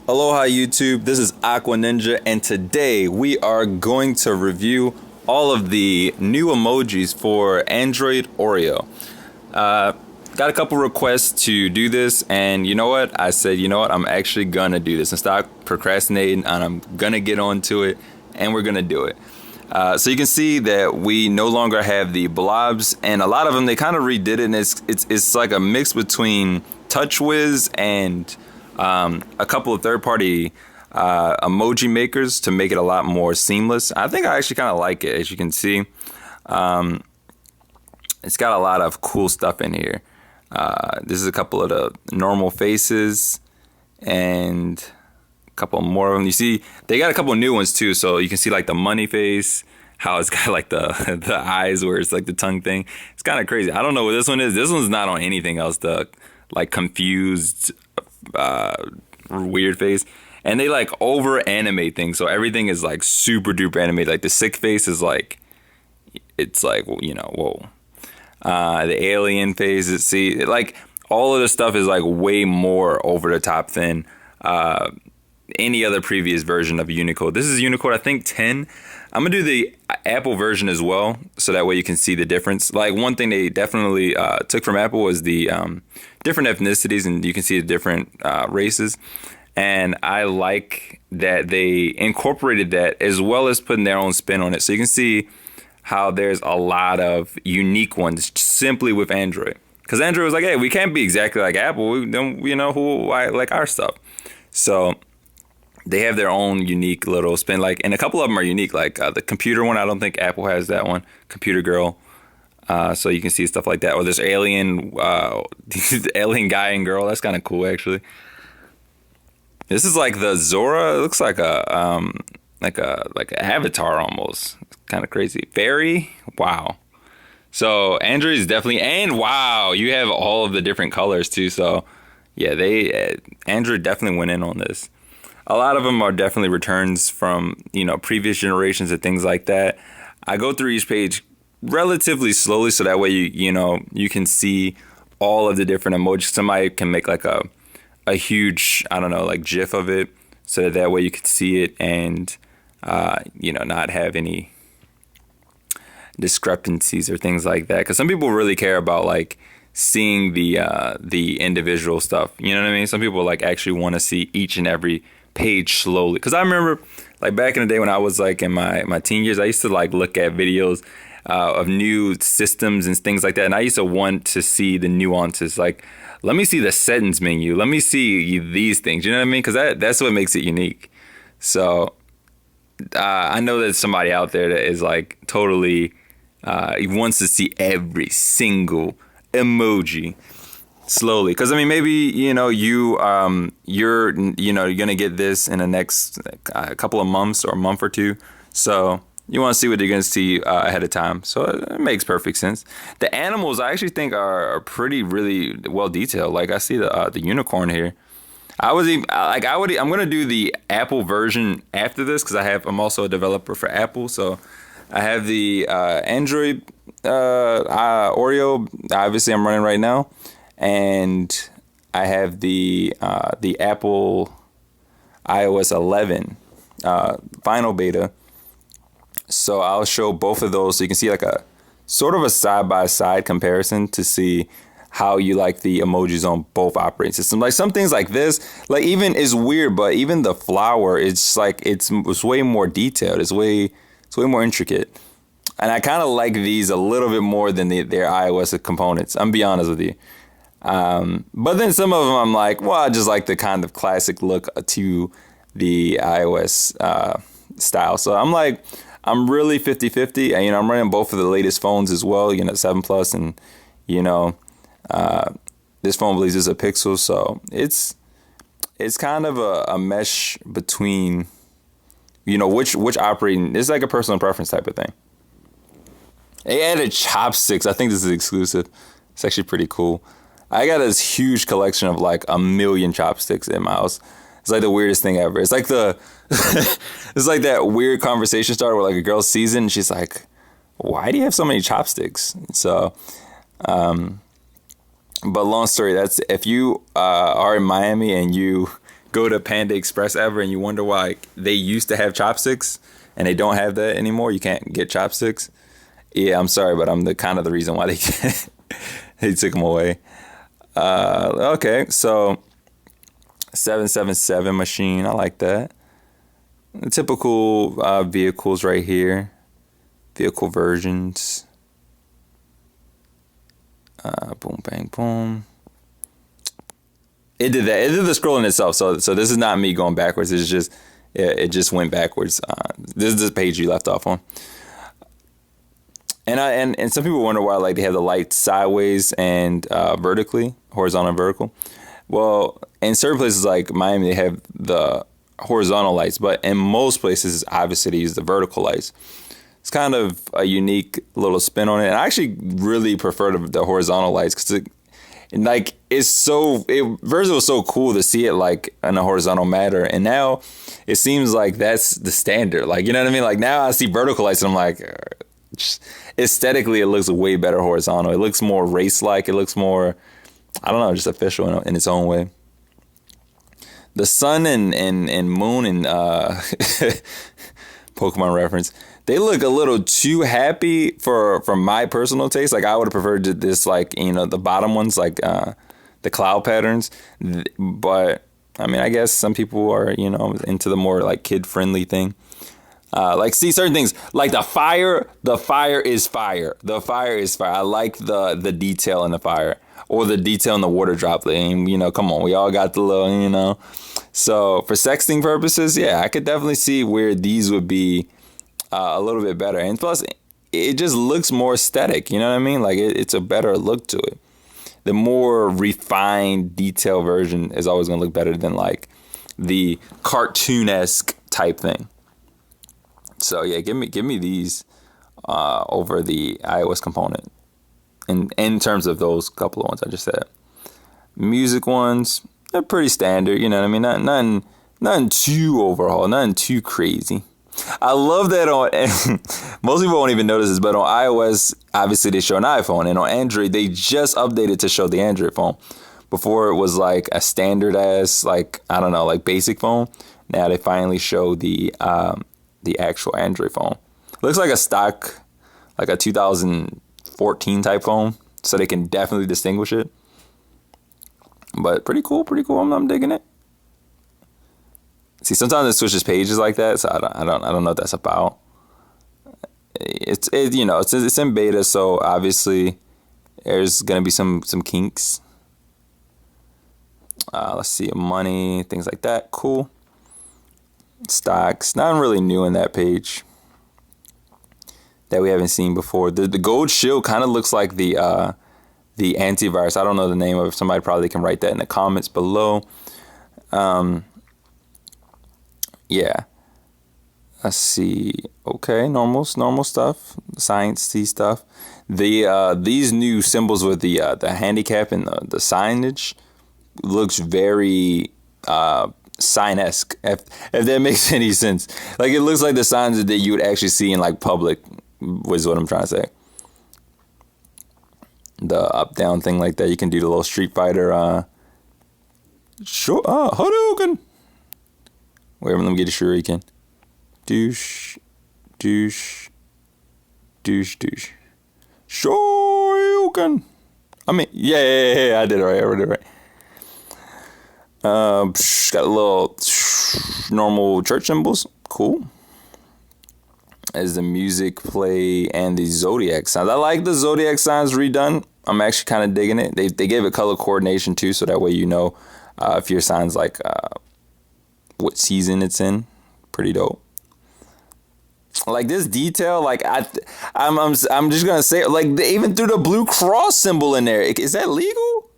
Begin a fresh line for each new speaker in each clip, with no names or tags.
Aloha YouTube, this is Aqua Ninja, and today we are going to review all of the new emojis for Android Oreo. Got a couple requests to do this, and you know what? I said, you know what? I'm actually gonna do this and stop procrastinating, and I'm gonna get onto it, and we're gonna do it. So you can see that we no longer have the blobs, and a lot of them, they kind of redid it, and it's like a mix between TouchWiz and a couple of third-party emoji makers to make it a lot more seamless. I think I actually kind of like it. As you can see, it's got a lot of cool stuff in here. This is a couple of the normal faces and a couple more of them. You see, they got a couple new ones too. So you can see like the money face, how it's got like the eyes where it's like the tongue thing. It's kind of crazy. I don't know what this one is. This one's not on anything else. The like confused, weird face. And they like over animate things. So everything is like super duper animated. Like the sick face is like, it's like, you know, whoa. The alien phases, see, like all of this stuff is like way more over the top than any other previous version of Unicode. This is Unicode, I think 10. I'm gonna do the Apple version as well, so that way you can see the difference. Like one thing they definitely took from Apple was the different ethnicities, and you can see the different races. And I like that they incorporated that as well as putting their own spin on it. So you can see how there's a lot of unique ones simply with Android. Because Android was like, hey, we can't be exactly like Apple. We don't, you know, who like our stuff. So they have their own unique little spin. Like, and a couple of them are unique. Like the computer one, I don't think Apple has that one. Computer girl. So you can see stuff like that. Or there's alien, alien guy and girl. That's kind of cool, actually. This is like the Zora. It looks like a like an avatar almost. Kind of crazy. Fairy, wow. So Android is definitely, and wow, you have all of the different colors too. So yeah, Android definitely went in on this. A lot of them are definitely returns from, you know, previous generations and things like that. I go through each page relatively slowly, so that way you can see all of the different emojis. Somebody can make like a huge, I don't know, like GIF of it, so that way you can see it and not have any discrepancies or things like that. Because some people really care about like seeing the individual stuff. You know what I mean? Some people like actually want to see each and every page slowly. Because I remember like back in the day when I was like in my teen years, I used to like look at videos of new systems and things like that, and I used to want to see the nuances. Like, let me see the settings menu. Let me see these things. You know what I mean? Because that's what makes it unique. So I know there's somebody out there that is like totally he wants to see every single emoji slowly. Because I mean, maybe you're gonna get this in the next couple of months or a month or two. So you want to see what you're gonna see ahead of time. So it makes perfect sense. The animals I actually think are pretty really well detailed. Like I see the unicorn here. I'm gonna do the Apple version after this because I'm also a developer for Apple. So I have the Android Oreo. Obviously, I'm running right now, and I have the Apple iOS 11 final beta. So I'll show both of those so you can see like a sort of a side-by-side comparison to see how you like the emojis on both operating systems. Like some things like this, like even is weird, but even the flower, it's like it's way more detailed. It's way more intricate. And I kind of like these a little bit more than their iOS components. I'm be honest with you. But then some of them I'm like, well, I just like the kind of classic look to the iOS style. So I'm really 50-50. And, I'm running both of the latest phones as well, 7 Plus and, this phone believes it's a Pixel. So it's kind of a mesh between, which operating, it's like a personal preference type of thing. They added chopsticks. I think this is exclusive. It's actually pretty cool. I got this huge collection of like 1 million chopsticks in my house. It's like the weirdest thing ever. It's like it's like that weird conversation starter where like a girl sees it and she's like, why do you have so many chopsticks? So, but long story, that's if you are in Miami and you go to Panda Express ever and you wonder why they used to have chopsticks and they don't have that anymore. You can't get chopsticks. Yeah, I'm sorry, but I'm the kind of the reason why they took them away. Okay, so 777 machine. I like that. The typical vehicles right here. Vehicle versions. Boom, bang, boom. It did that. It did the scrolling itself. So this is not me going backwards. It's just it just went backwards. This is the page you left off on. And some people wonder why like they have the lights sideways and vertically, horizontal and vertical. Well, in certain places like Miami, they have the horizontal lights, but in most places, obviously, they use the vertical lights. It's kind of a unique little spin on it. And I actually really prefer the horizontal lights because first it was so cool to see it like in a horizontal manner, and now it seems like that's the standard. Like, you know what I mean? Like now I see vertical lights and I'm like, aesthetically, it looks way better horizontal. It looks more race-like. It looks more, I don't know, just official in its own way. The sun and moon and Pokemon reference, they look a little too happy for my personal taste. Like I would have preferred this, like, you know, the bottom ones, like the cloud patterns. But I mean, I guess some people are, you know, into the more like kid-friendly thing. Like, see certain things like the fire is fire. The fire is fire. I like the detail in the fire or the detail in the water droplet. And, you know, come on, we all got the little, you know. So for sexting purposes, yeah, I could definitely see where these would be a little bit better. And plus, it just looks more aesthetic. You know what I mean? Like it's a better look to it. The more refined, detailed version is always going to look better than like the cartoon-esque type thing. So yeah, give me these over the iOS component in terms of those couple of ones I just said. Music ones, they're pretty standard, you know what I mean? Nothing too overhaul, nothing too crazy. I love that on most people won't even notice this, but on iOS, obviously they show an iPhone, and on Android they just updated to show the Android phone. Before it was like a standard ass, like, I don't know, like basic phone. Now they finally show the actual Android phone. Looks like a stock, like a 2014 type phone, so they can definitely distinguish it. But pretty cool. I'm digging it. See, sometimes it switches pages like that, so I don't know what that's about. It's in beta, so obviously there's gonna be some kinks. Let's see, money, things like that. Cool. Stocks, nothing really new in that page that we haven't seen before. The gold shield kind of looks like the antivirus. I don't know the name of it. Somebody probably can write that in the comments below. Yeah. Let's see. Okay, normal stuff. Science-y stuff. These new symbols with the handicap and the signage looks very sign-esque, if that makes any sense. Like, it looks like the signs that you would actually see in like public, was what I'm trying to say. The up-down thing like that. You can do the little Street Fighter Hadouken. Wait, let me get a shuriken. Douche. Shoryuken. I mean, yeah, I did it right. Got a little normal church symbols. Cool. As the music play and the zodiac signs. I like the zodiac signs redone. I'm actually kind of digging it. They gave it color coordination too, so that way you know if your sign's like what season it's in. Pretty dope. Like this detail, like I'm just gonna say, like they even threw the blue cross symbol in there. Is that legal?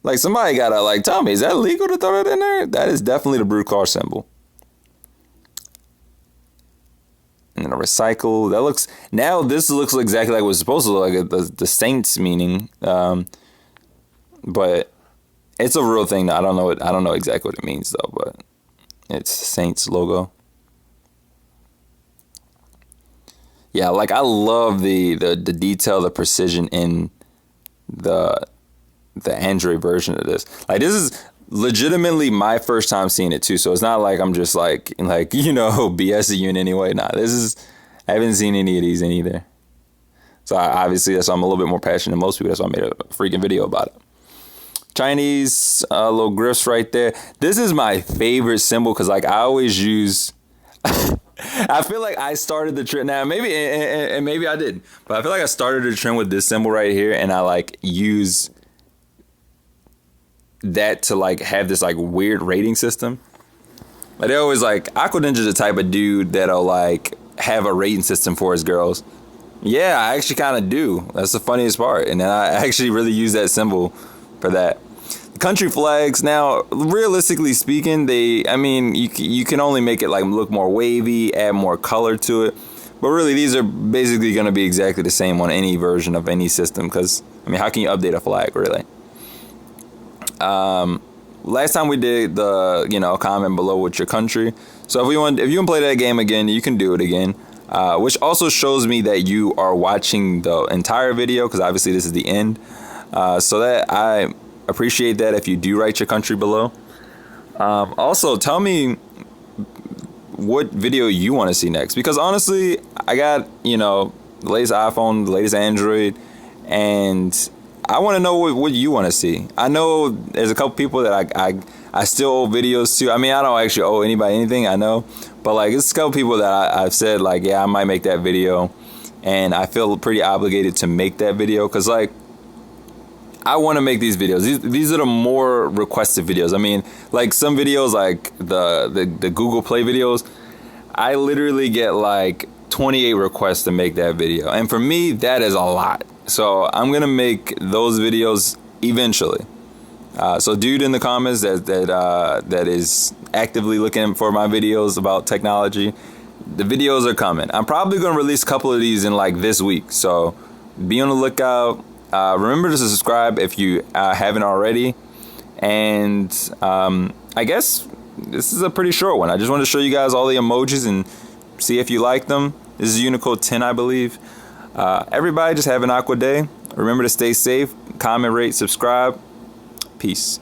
Like somebody gotta like tell me, is that legal to throw that in there? That is definitely the blue cross symbol. And then a recycle. This looks exactly like it was supposed to look like, the Saints meaning. But it's a real thing. I don't know exactly what it means though, but it's Saints logo. Yeah, like I love the detail, the precision in the Android version of this. Like this is legitimately my first time seeing it too. So it's not like I'm just like BSing you in any way. Nah, I haven't seen any of these in either. So obviously that's why I'm a little bit more passionate than most people. That's why I made a freaking video about it. Chinese little glyphs right there. This is my favorite symbol because like I always use. I feel like I started the trend. Now maybe and maybe I did, but I feel like I started the trend with this symbol right here, and I like use that to like have this like weird rating system. Like they always like Aqua Ninja's the type of dude that'll like have a rating system for his girls. Yeah, I actually kind of do. That's the funniest part, and then I actually really use that symbol for that. Country flags, now realistically speaking, you can only make it like look more wavy, add more color to it, but really these are basically going to be exactly the same on any version of any system, because how can you update a flag really? Last time we did the comment below with your country, so if you want to play that game again, you can do it again, which also shows me that you are watching the entire video, because obviously this is the end, so that I appreciate that if you do write your country below. Also, tell me what video you want to see next, because honestly, I got the latest iPhone, the latest Android, and I want to know what you want to see. I know there's a couple people that I still owe videos to. I don't actually owe anybody anything, I know, but like it's a couple people that I've said like, yeah, I might make that video, and I feel pretty obligated to make that video, because like I want to make these videos. These are the more requested videos. Like some videos, like the Google Play videos, I literally get like 28 requests to make that video, and for me that is a lot. So I'm gonna make those videos eventually. So dude in the comments that is actively looking for my videos about technology, the videos are coming. I'm probably gonna release a couple of these in like this week, so be on the lookout. Remember to subscribe if you haven't already, and I guess this is a pretty short one. I just wanted to show you guys all the emojis and see if you like them. This is Unicode 10, I believe. Everybody just have an aqua day. Remember to stay safe, comment, rate, subscribe. Peace.